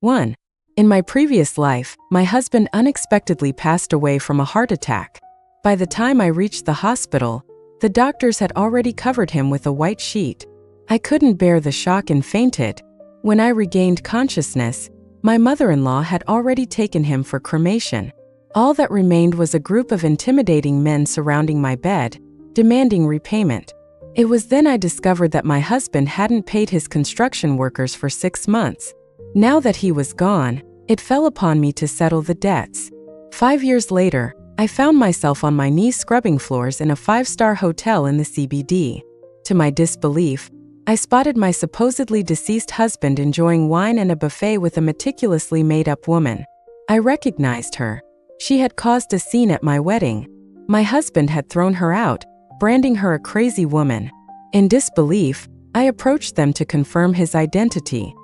1. In my previous life, my husband unexpectedly passed away from a heart attack. By the time I reached the hospital, the doctors had already covered him with a white sheet. I couldn't bear the shock and fainted. When I regained consciousness, my mother-in-law had already taken him for cremation. All that remained was a group of intimidating men surrounding my bed, demanding repayment. It was then I discovered that my husband hadn't paid his construction workers for 6 months. Now that he was gone, it fell upon me to settle the debts. 5 years later, I found myself on my knees scrubbing floors in a 5-star hotel in the CBD. To my disbelief, I spotted my supposedly deceased husband enjoying wine and a buffet with a meticulously made-up woman. I recognized her. She had caused a scene at my wedding. My husband had thrown her out, branding her a crazy woman. In disbelief, I approached them to confirm his identity.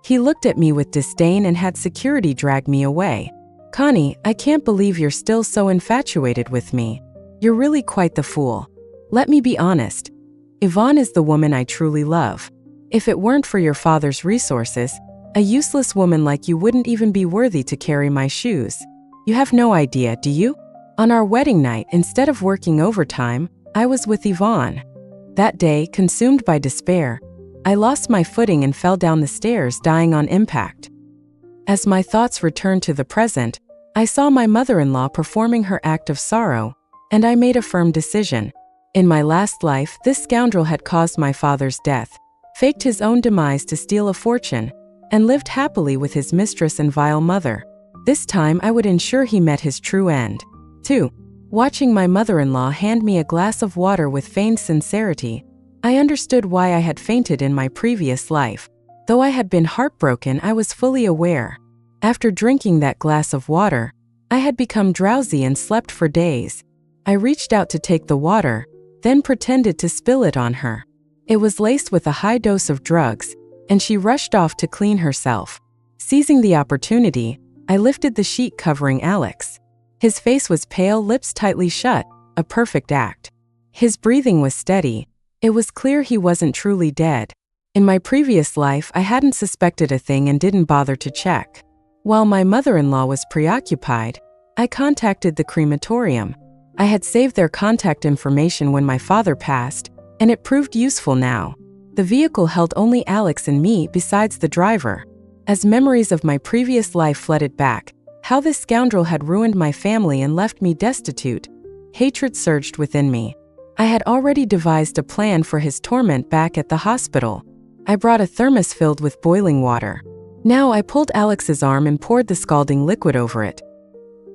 He looked at me with disdain and had security drag me away. "Connie, I can't believe you're still so infatuated with me. You're really quite the fool. Let me be honest. Yvonne is the woman I truly love. If it weren't for your father's resources, a useless woman like you wouldn't even be worthy to carry my shoes. You have no idea, do you? On our wedding night, instead of working overtime, I was with Yvonne. That day, consumed by despair, I lost my footing and fell down the stairs, dying on impact. As my thoughts returned to the present, I saw my mother-in-law performing her act of sorrow, and I made a firm decision. In my last life, this scoundrel had caused my father's death, faked his own demise to steal a fortune, and lived happily with his mistress and vile mother. This time I would ensure he met his true end. 2. Watching my mother-in-law hand me a glass of water with feigned sincerity, I understood why I had fainted in my previous life. Though I had been heartbroken, I was fully aware. After drinking that glass of water, I had become drowsy and slept for days. I reached out to take the water, then pretended to spill it on her. It was laced with a high dose of drugs, and she rushed off to clean herself. Seizing the opportunity, I lifted the sheet covering Alex. His face was pale, lips tightly shut, a perfect act. His breathing was steady. It was clear he wasn't truly dead. In my previous life, I hadn't suspected a thing and didn't bother to check. While my mother-in-law was preoccupied, I contacted the crematorium. I had saved their contact information when my father passed, and it proved useful now. The vehicle held only Alex and me besides the driver. As memories of my previous life flooded back, how this scoundrel had ruined my family and left me destitute, hatred surged within me. I had already devised a plan for his torment back at the hospital. I brought a thermos filled with boiling water. Now I pulled Alex's arm and poured the scalding liquid over it.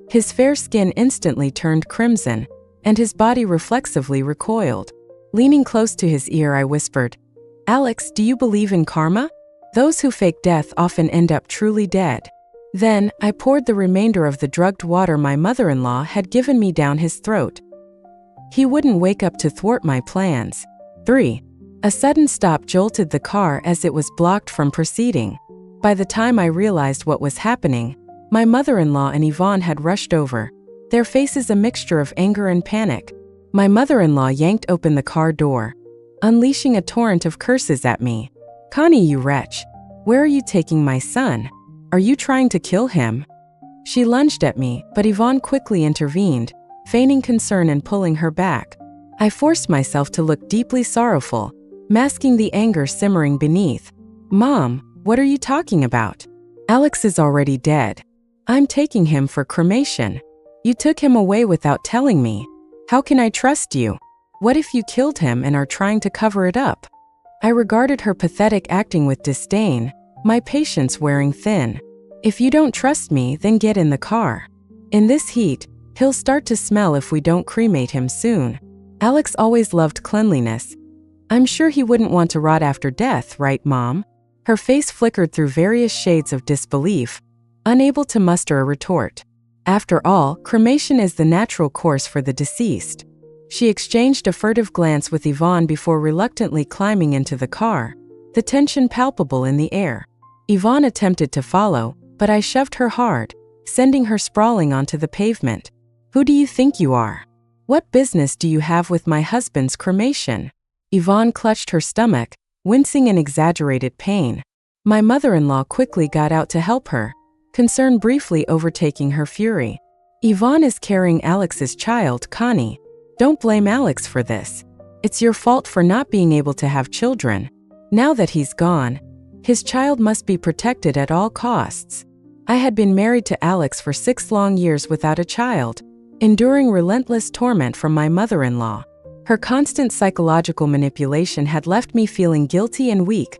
His fair skin instantly turned crimson, and his body reflexively recoiled. Leaning close to his ear, I whispered, "Alex, do you believe in karma? Those who fake death often end up truly dead." Then, I poured the remainder of the drugged water my mother-in-law had given me down his throat. He wouldn't wake up to thwart my plans. 3. A sudden stop jolted the car as it was blocked from proceeding. By the time I realized what was happening, my mother-in-law and Yvonne had rushed over, their faces a mixture of anger and panic. My mother-in-law yanked open the car door, unleashing a torrent of curses at me. "Connie, you wretch! Where are you taking my son? Are you trying to kill him?" She lunged at me, but Yvonne quickly intervened, feigning concern and pulling her back. I forced myself to look deeply sorrowful, masking the anger simmering beneath. "Mom, what are you talking about? Alex is already dead. I'm taking him for cremation. You took him away without telling me. How can I trust you? What if you killed him and are trying to cover it up?" I regarded her pathetic acting with disdain, my patience wearing thin. "If you don't trust me, then get in the car. In this heat, he'll start to smell if we don't cremate him soon. Alex always loved cleanliness. I'm sure he wouldn't want to rot after death, right, Mom?" Her face flickered through various shades of disbelief, unable to muster a retort. After all, cremation is the natural course for the deceased. She exchanged a furtive glance with Yvonne before reluctantly climbing into the car, the tension palpable in the air. Yvonne attempted to follow, but I shoved her hard, sending her sprawling onto the pavement. "Who do you think you are? What business do you have with my husband's cremation?" Yvonne clutched her stomach, wincing in exaggerated pain. My mother-in-law quickly got out to help her, concern briefly overtaking her fury. Yvonne is carrying Alex's child, Connie. Don't blame Alex for this. It's your fault for not being able to have children. Now that he's gone, his child must be protected at all costs. I had been married to Alex for 6 long years without a child, enduring relentless torment from my mother-in-law. Her constant psychological manipulation had left me feeling guilty and weak,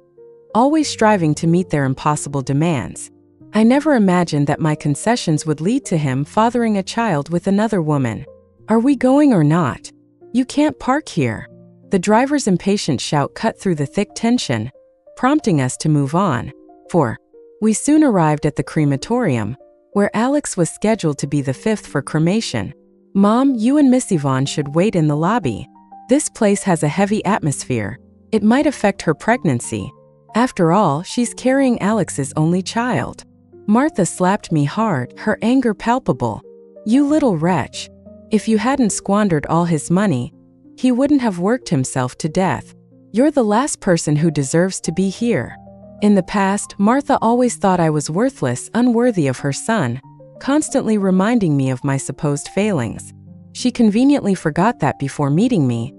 always striving to meet their impossible demands. I never imagined that my concessions would lead to him fathering a child with another woman. Are we going or not? You can't park here. The driver's impatient shout cut through the thick tension, prompting us to move on. 4. We soon arrived at the crematorium, where Alex was scheduled to be the 5th for cremation. Mom, you and Miss Yvonne should wait in the lobby. This place has a heavy atmosphere. It might affect her pregnancy. After all, she's carrying Alex's only child. Martha slapped me hard, her anger palpable. You little wretch. If you hadn't squandered all his money, he wouldn't have worked himself to death. You're the last person who deserves to be here. In the past, Martha always thought I was worthless, unworthy of her son, constantly reminding me of my supposed failings. She conveniently forgot that before meeting me,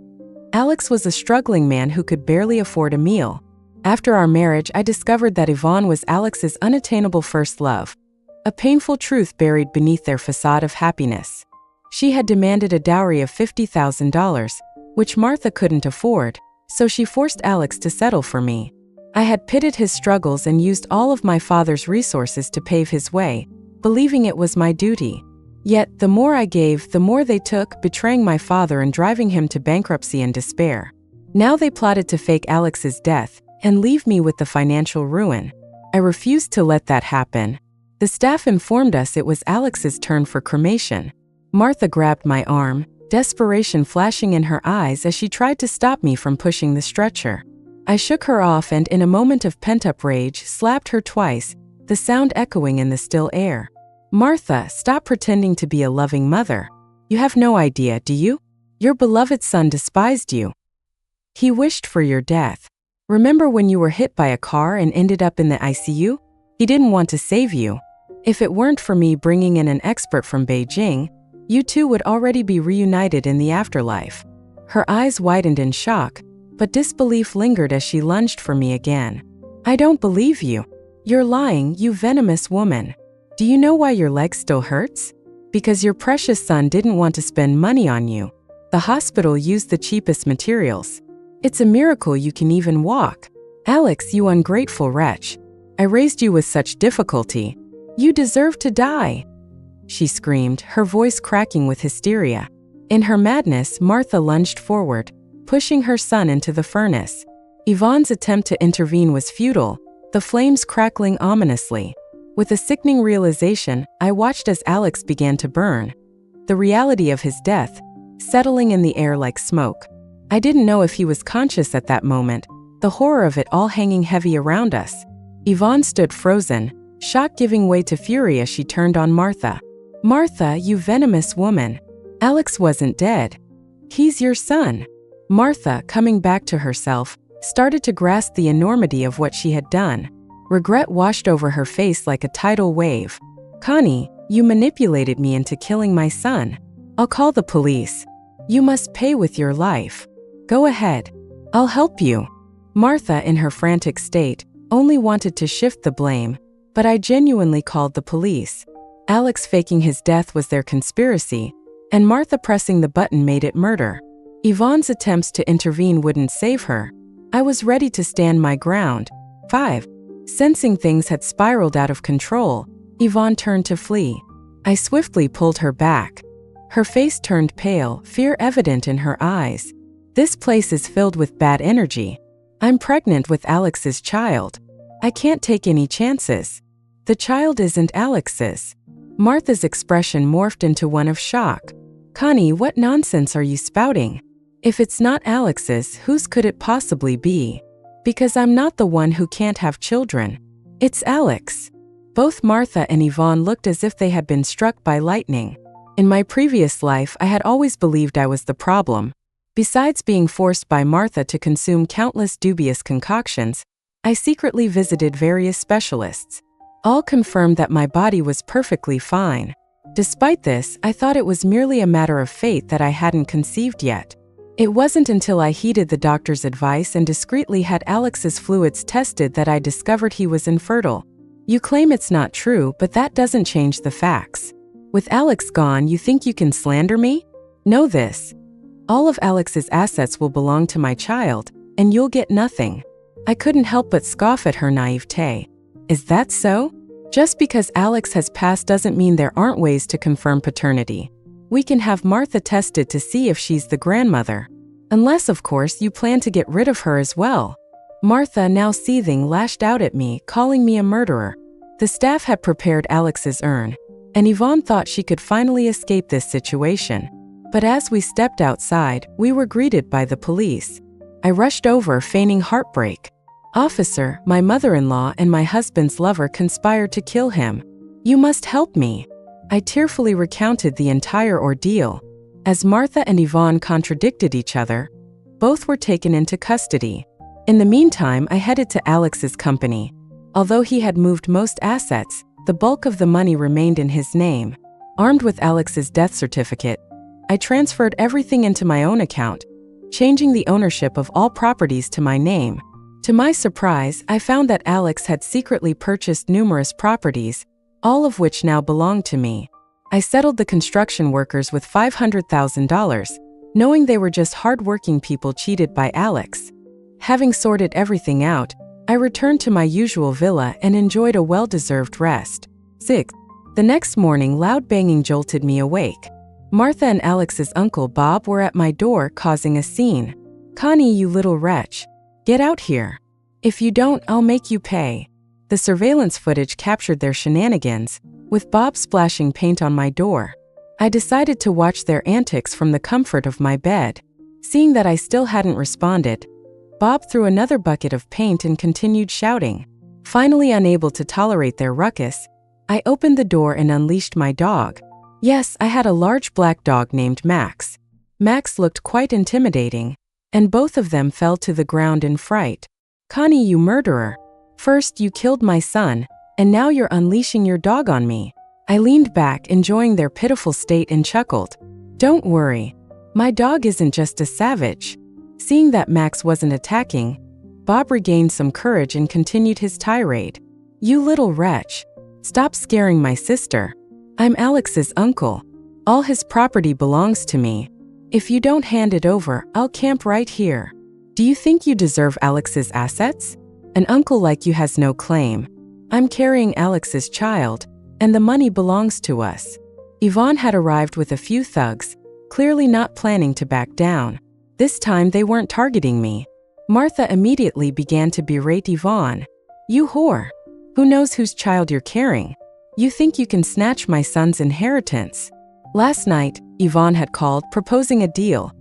Alex was a struggling man who could barely afford a meal. After our marriage, I discovered that Yvonne was Alex's unattainable first love, a painful truth buried beneath their facade of happiness. She had demanded a dowry of $50,000, which Martha couldn't afford, so she forced Alex to settle for me. I had pitied his struggles and used all of my father's resources to pave his way, believing it was my duty. Yet, the more I gave, the more they took, betraying my father and driving him to bankruptcy and despair. Now they plotted to fake Alex's death and leave me with the financial ruin. I refused to let that happen. The staff informed us it was Alex's turn for cremation. Martha grabbed my arm, desperation flashing in her eyes as she tried to stop me from pushing the stretcher. I shook her off and, in a moment of pent-up rage, slapped her twice, the sound echoing in the still air. Martha, stop pretending to be a loving mother. You have no idea, do you? Your beloved son despised you. He wished for your death. Remember when you were hit by a car and ended up in the ICU? He didn't want to save you. If it weren't for me bringing in an expert from Beijing, you two would already be reunited in the afterlife. Her eyes widened in shock, but disbelief lingered as she lunged for me again. I don't believe you. You're lying, you venomous woman. Do you know why your leg still hurts? Because your precious son didn't want to spend money on you. The hospital used the cheapest materials. It's a miracle you can even walk. Alex, you ungrateful wretch. I raised you with such difficulty. You deserve to die. She screamed, her voice cracking with hysteria. In her madness, Martha lunged forward, pushing her son into the furnace. Yvonne's attempt to intervene was futile, the flames crackling ominously. With a sickening realization, I watched as Alex began to burn, the reality of his death settling in the air like smoke. I didn't know if he was conscious at that moment, the horror of it all hanging heavy around us. Yvonne stood frozen, shock giving way to fury as she turned on Martha. Martha, you venomous woman. Alex wasn't dead. He's your son. Martha, coming back to herself, started to grasp the enormity of what she had done. Regret washed over her face like a tidal wave. Connie, you manipulated me into killing my son. I'll call the police. You must pay with your life. Go ahead. I'll help you. Martha, in her frantic state, only wanted to shift the blame, but I genuinely called the police. Alex faking his death was their conspiracy, and Martha pressing the button made it murder. Yvonne's attempts to intervene wouldn't save her. I was ready to stand my ground. 5. Sensing things had spiraled out of control, Yvonne turned to flee. I swiftly pulled her back. Her face turned pale, fear evident in her eyes. This place is filled with bad energy. I'm pregnant with Alex's child. I can't take any chances. The child isn't Alex's. Martha's expression morphed into one of shock. Connie, what nonsense are you spouting? If it's not Alex's, whose could it possibly be? Because I'm not the one who can't have children. It's Alex. Both Martha and Yvonne looked as if they had been struck by lightning. In my previous life, I had always believed I was the problem. Besides being forced by Martha to consume countless dubious concoctions, I secretly visited various specialists. All confirmed that my body was perfectly fine. Despite this, I thought it was merely a matter of fate that I hadn't conceived yet. It wasn't until I heeded the doctor's advice and discreetly had Alex's fluids tested that I discovered he was infertile. You claim it's not true, but that doesn't change the facts. With Alex gone, you think you can slander me? Know this. All of Alex's assets will belong to my child, and you'll get nothing. I couldn't help but scoff at her naivete. Is that so? Just because Alex has passed doesn't mean there aren't ways to confirm paternity. We can have Martha tested to see if she's the grandmother. Unless, of course, you plan to get rid of her as well. Martha, now seething, lashed out at me, calling me a murderer. The staff had prepared Alex's urn, and Yvonne thought she could finally escape this situation. But as we stepped outside, we were greeted by the police. I rushed over, feigning heartbreak. Officer, my mother-in-law and my husband's lover conspired to kill him. You must help me. I tearfully recounted the entire ordeal. As Martha and Yvonne contradicted each other, both were taken into custody. In the meantime, I headed to Alex's company. Although he had moved most assets, the bulk of the money remained in his name. Armed with Alex's death certificate, I transferred everything into my own account, changing the ownership of all properties to my name. To my surprise, I found that Alex had secretly purchased numerous properties, all of which now belonged to me. I settled the construction workers with $500,000, knowing they were just hard-working people cheated by Alex. Having sorted everything out, I returned to my usual villa and enjoyed a well-deserved rest. 6. The next morning, loud banging jolted me awake. Martha and Alex's uncle Bob were at my door causing a scene. Connie, you little wretch. Get out here. If you don't, I'll make you pay. The surveillance footage captured their shenanigans, with Bob splashing paint on my door. I decided to watch their antics from the comfort of my bed. Seeing that I still hadn't responded, Bob threw another bucket of paint and continued shouting. Finally unable to tolerate their ruckus, I opened the door and unleashed my dog. Yes, I had a large black dog named Max. Max looked quite intimidating, and both of them fell to the ground in fright. Connie, you murderer. First you killed my son, and now you're unleashing your dog on me. I leaned back, enjoying their pitiful state, and chuckled. Don't worry. My dog isn't just a savage. Seeing that Max wasn't attacking, Bob regained some courage and continued his tirade. You little wretch. Stop scaring my sister. I'm Alex's uncle. All his property belongs to me. If you don't hand it over, I'll camp right here. Do you think you deserve Alex's assets? An uncle like you has no claim. I'm carrying Alex's child, and the money belongs to us. Yvonne had arrived with a few thugs, clearly not planning to back down. This time they weren't targeting me. Martha immediately began to berate Yvonne. You whore. Who knows whose child you're carrying? You think you can snatch my son's inheritance? Last night, Yvonne had called, proposing a deal.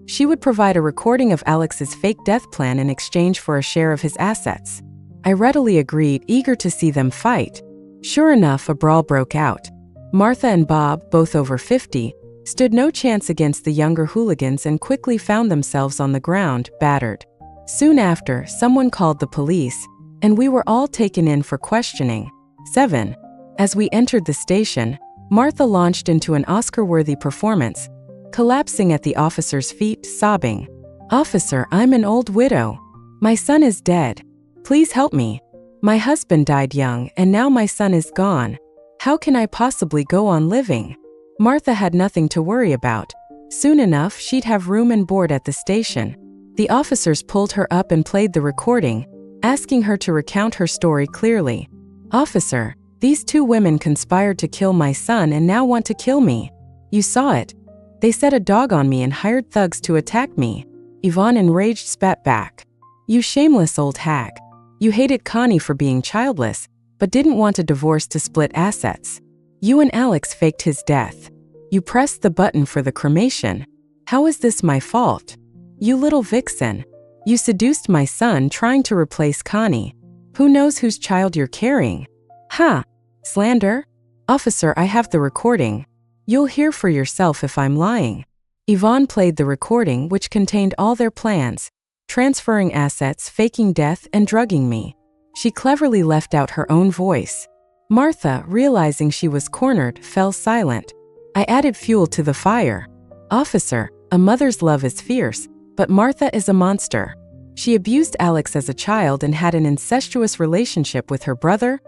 She would provide a recording of Alex's fake death plan in exchange for a share of his assets. I readily agreed, eager to see them fight. Sure enough, a brawl broke out. Martha and Bob, both over 50, stood no chance against the younger hooligans and quickly found themselves on the ground, battered. Soon after, someone called the police, and we were all taken in for questioning. 7. As we entered the station, Martha launched into an Oscar-worthy performance, collapsing at the officer's feet, sobbing. Officer, I'm an old widow. My son is dead. Please help me. My husband died young, and now my son is gone. How can I possibly go on living? Martha had nothing to worry about. Soon enough, she'd have room and board at the station. The officers pulled her up and played the recording, asking her to recount her story clearly. Officer, these two women conspired to kill my son and now want to kill me. You saw it. They set a dog on me and hired thugs to attack me. Yvonne, enraged, spat back. You shameless old hag. You hated Connie for being childless, but didn't want a divorce to split assets. You and Alex faked his death. You pressed the button for the cremation. How is this my fault? You little vixen. You seduced my son trying to replace Connie. Who knows whose child you're carrying? Ha! Slander? Officer, I have the recording. You'll hear for yourself if I'm lying. Yvonne played the recording, which contained all their plans. transferring assets, faking death, and drugging me. She cleverly left out her own voice. Martha, realizing she was cornered, fell silent. I added fuel to the fire. Officer, a mother's love is fierce, but Martha is a monster. She abused Alex as a child and had an incestuous relationship with her brother,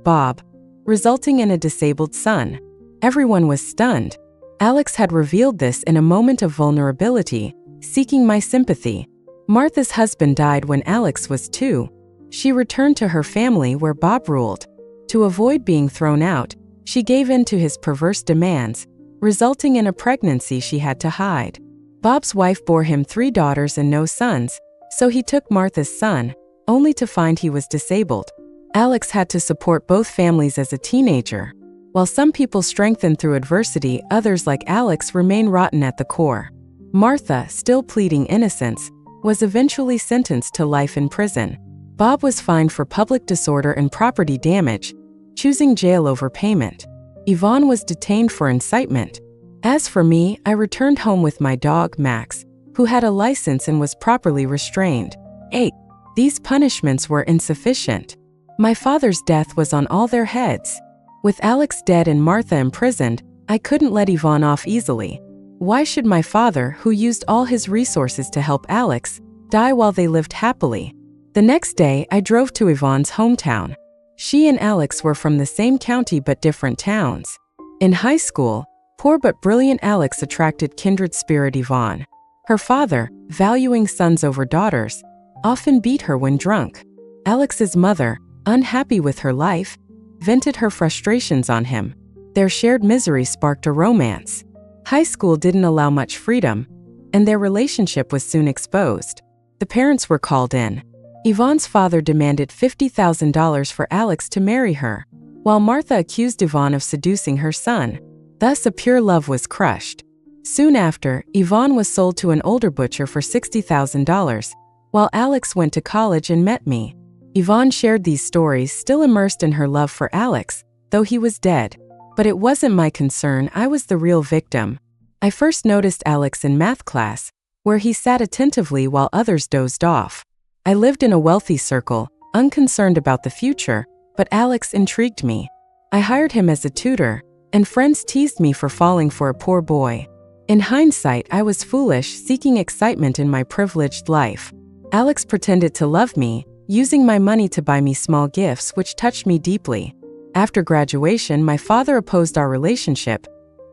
Bob, resulting in a disabled son. Everyone was stunned. Alex had revealed this in a moment of vulnerability, seeking my sympathy. Martha's husband died when Alex was 2. She returned to her family where Bob ruled. To avoid being thrown out, she gave in to his perverse demands, resulting in a pregnancy she had to hide. Bob's wife bore him 3 daughters and no sons, so he took Martha's son, only to find he was disabled. Alex had to support both families as a teenager. While some people strengthen through adversity, others like Alex remain rotten at the core. Martha, still pleading innocence, was eventually sentenced to life in prison. Bob was fined for public disorder and property damage, choosing jail over payment. Yvonne was detained for incitement. As for me, I returned home with my dog, Max, who had a license and was properly restrained. 8. These punishments were insufficient. My father's death was on all their heads. With Alex dead and Martha imprisoned, I couldn't let Yvonne off easily. Why should my father, who used all his resources to help Alex, die while they lived happily? The next day, I drove to Yvonne's hometown. She and Alex were from the same county but different towns. In high school, poor but brilliant Alex attracted kindred spirit Yvonne. Her father, valuing sons over daughters, often beat her when drunk. Alex's mother, unhappy with her life, vented her frustrations on him. Their shared misery sparked a romance. High school didn't allow much freedom, and their relationship was soon exposed. The parents were called in. Yvonne's father demanded $50,000 for Alex to marry her, while Martha accused Yvonne of seducing her son. Thus, a pure love was crushed. Soon after, Yvonne was sold to an older butcher for $60,000, while Alex went to college and met me. Yvonne shared these stories, still immersed in her love for Alex, though he was dead. But it wasn't my concern, I was the real victim. I first noticed Alex in math class, where he sat attentively while others dozed off. I lived in a wealthy circle, unconcerned about the future, but Alex intrigued me. I hired him as a tutor, and friends teased me for falling for a poor boy. In hindsight, I was foolish, seeking excitement in my privileged life. Alex pretended to love me, using my money to buy me small gifts, which touched me deeply. After graduation, my father opposed our relationship,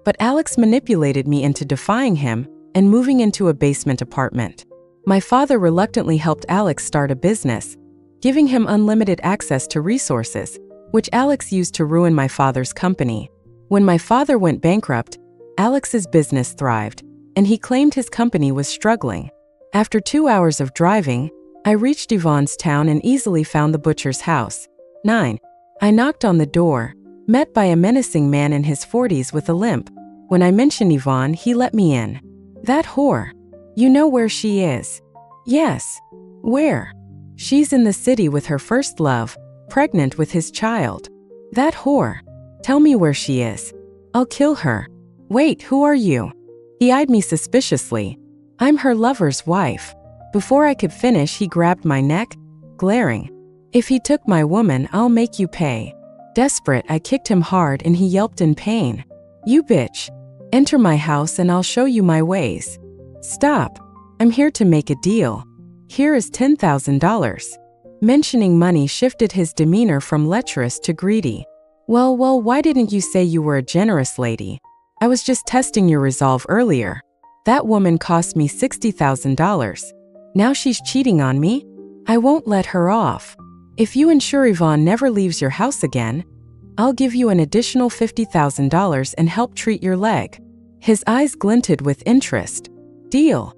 but Alex manipulated me into defying him and moving into a basement apartment. My father reluctantly helped Alex start a business, giving him unlimited access to resources, which Alex used to ruin my father's company. When my father went bankrupt, Alex's business thrived, and he claimed his company was struggling. After 2 hours of driving, I reached Yvonne's town and easily found the butcher's house. 9. I knocked on the door, met by a menacing man in his 40s with a limp. When I mentioned Yvonne, he let me in. That whore. You know where she is? Yes. Where? She's in the city with her first love, pregnant with his child. That whore. Tell me where she is. I'll kill her. Wait, who are you? He eyed me suspiciously. I'm her lover's wife. Before I could finish, he grabbed my neck, glaring. If he took my woman, I'll make you pay. Desperate, I kicked him hard and he yelped in pain. You bitch. Enter my house and I'll show you my ways. Stop. I'm here to make a deal. Here is $10,000. Mentioning money shifted his demeanor from lecherous to greedy. Well, why didn't you say you were a generous lady? I was just testing your resolve earlier. That woman cost me $60,000. Now she's cheating on me? I won't let her off. If you ensure Yvonne never leaves your house again, I'll give you an additional $50,000 and help treat your leg. His eyes glinted with interest. Deal.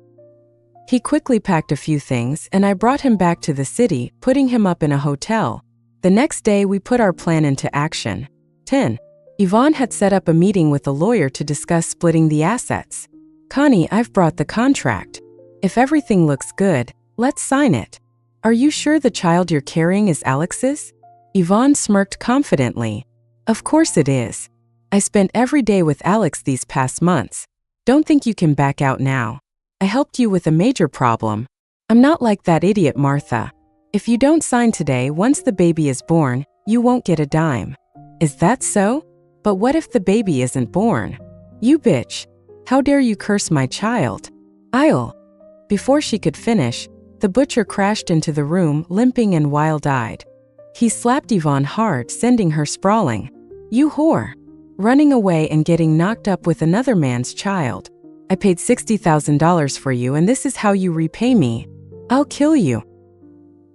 He quickly packed a few things and I brought him back to the city, putting him up in a hotel. The next day we put our plan into action. 10. Yvonne had set up a meeting with a lawyer to discuss splitting the assets. Connie, I've brought the contract. If everything looks good, let's sign it. Are you sure the child you're carrying is Alex's? Yvonne smirked confidently. Of course it is. I spent every day with Alex these past months. Don't think you can back out now. I helped you with a major problem. I'm not like that idiot Martha. If you don't sign today, once the baby is born, you won't get a dime. Is that so? But what if the baby isn't born? You bitch. How dare you curse my child? I'll. Before she could finish, the butcher crashed into the room, limping and wild-eyed. He slapped Yvonne hard, sending her sprawling. You whore. Running away and getting knocked up with another man's child. I paid $60,000 for you and this is how you repay me. I'll kill you.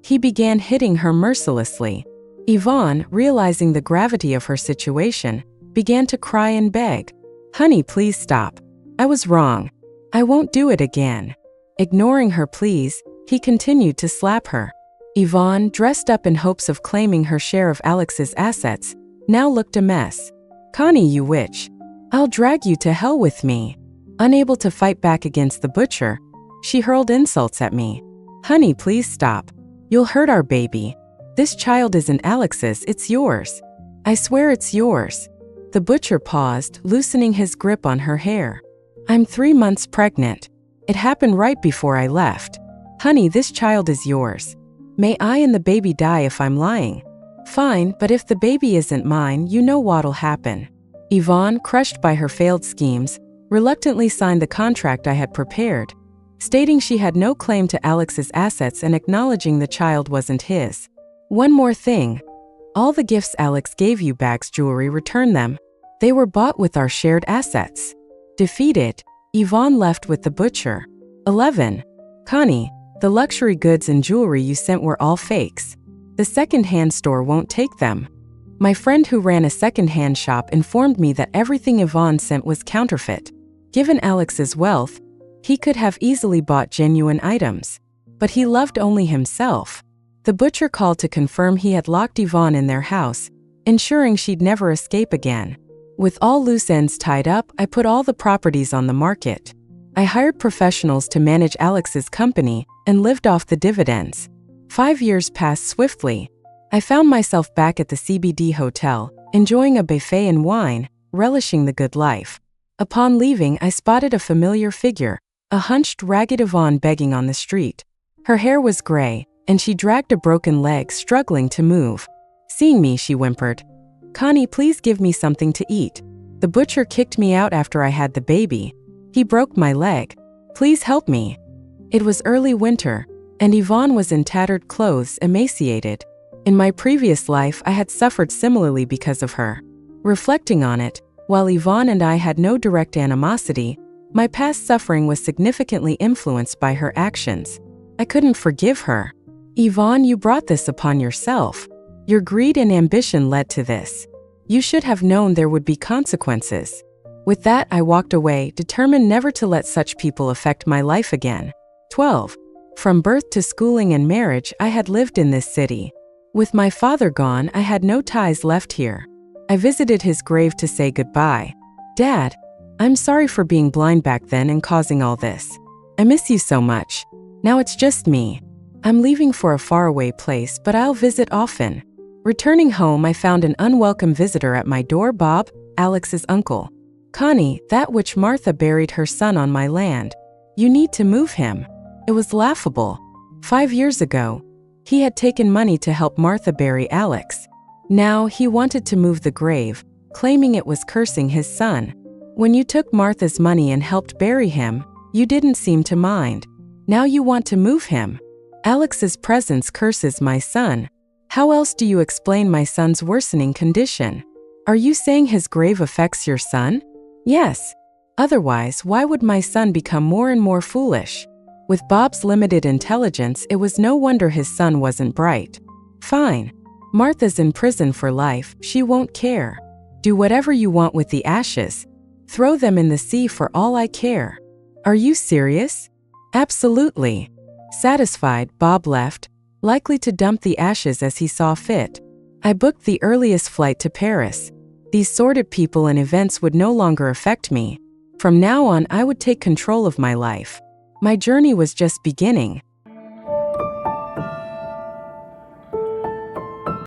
He began hitting her mercilessly. Yvonne, realizing the gravity of her situation, began to cry and beg. Honey, please stop. I was wrong. I won't do it again. Ignoring her pleas, he continued to slap her. Yvonne, dressed up in hopes of claiming her share of Alex's assets, now looked a mess. Connie, you witch. I'll drag you to hell with me. Unable to fight back against the butcher, she hurled insults at me. Honey, please stop. You'll hurt our baby. This child isn't Alex's, it's yours. I swear it's yours. The butcher paused, loosening his grip on her hair. I'm 3 months pregnant. It happened right before I left. Honey, this child is yours. May I and the baby die if I'm lying? Fine, but if the baby isn't mine, you know what'll happen. Yvonne, crushed by her failed schemes, reluctantly signed the contract I had prepared, stating she had no claim to Alex's assets and acknowledging the child wasn't his. One more thing. All the gifts Alex gave you, bags, jewelry, return them. They were bought with our shared assets. Defeated, Yvonne left with the butcher. 11. Connie, the luxury goods and jewelry you sent were all fakes. The second-hand store won't take them. My friend who ran a second-hand shop informed me that everything Yvonne sent was counterfeit. Given Alex's wealth, he could have easily bought genuine items. But he loved only himself. The butcher called to confirm he had locked Yvonne in their house, ensuring she'd never escape again. With all loose ends tied up, I put all the properties on the market. I hired professionals to manage Alex's company and lived off the dividends. 5 years passed swiftly. I found myself back at the CBD hotel, enjoying a buffet and wine, relishing the good life. Upon leaving, I spotted a familiar figure, a hunched, ragged Yvonne begging on the street. Her hair was gray, and she dragged a broken leg, struggling to move. Seeing me, she whimpered, Connie, please give me something to eat. The butcher kicked me out after I had the baby. He broke my leg. Please help me. It was early winter, and Yvonne was in tattered clothes, emaciated. In my previous life, I had suffered similarly because of her. Reflecting on it, while Yvonne and I had no direct animosity, my past suffering was significantly influenced by her actions. I couldn't forgive her. Yvonne, you brought this upon yourself. Your greed and ambition led to this. You should have known there would be consequences. With that, I walked away, determined never to let such people affect my life again. 12. From birth to schooling and marriage, I had lived in this city. With my father gone, I had no ties left here. I visited his grave to say goodbye. Dad, I'm sorry for being blind back then and causing all this. I miss you so much. Now it's just me. I'm leaving for a faraway place, but I'll visit often. Returning home, I found an unwelcome visitor at my door. Bob, Alex's uncle. Connie, that witch Martha buried her son on my land. You need to move him. It was laughable. 5 years ago, he had taken money to help Martha bury Alex. Now he wanted to move the grave, claiming it was cursing his son. When you took Martha's money and helped bury him, you didn't seem to mind. Now you want to move him. Alex's presence curses my son. How else do you explain my son's worsening condition? Are you saying his grave affects your son? Yes. Otherwise, why would my son become more and more foolish? With Bob's limited intelligence, it was no wonder his son wasn't bright. Fine. Martha's in prison for life, she won't care. Do whatever you want with the ashes. Throw them in the sea for all I care. Are you serious? Absolutely. Satisfied, Bob left, likely to dump the ashes as he saw fit. I booked the earliest flight to Paris. These sordid people and events would no longer affect me. From now on, I would take control of my life. My journey was just beginning.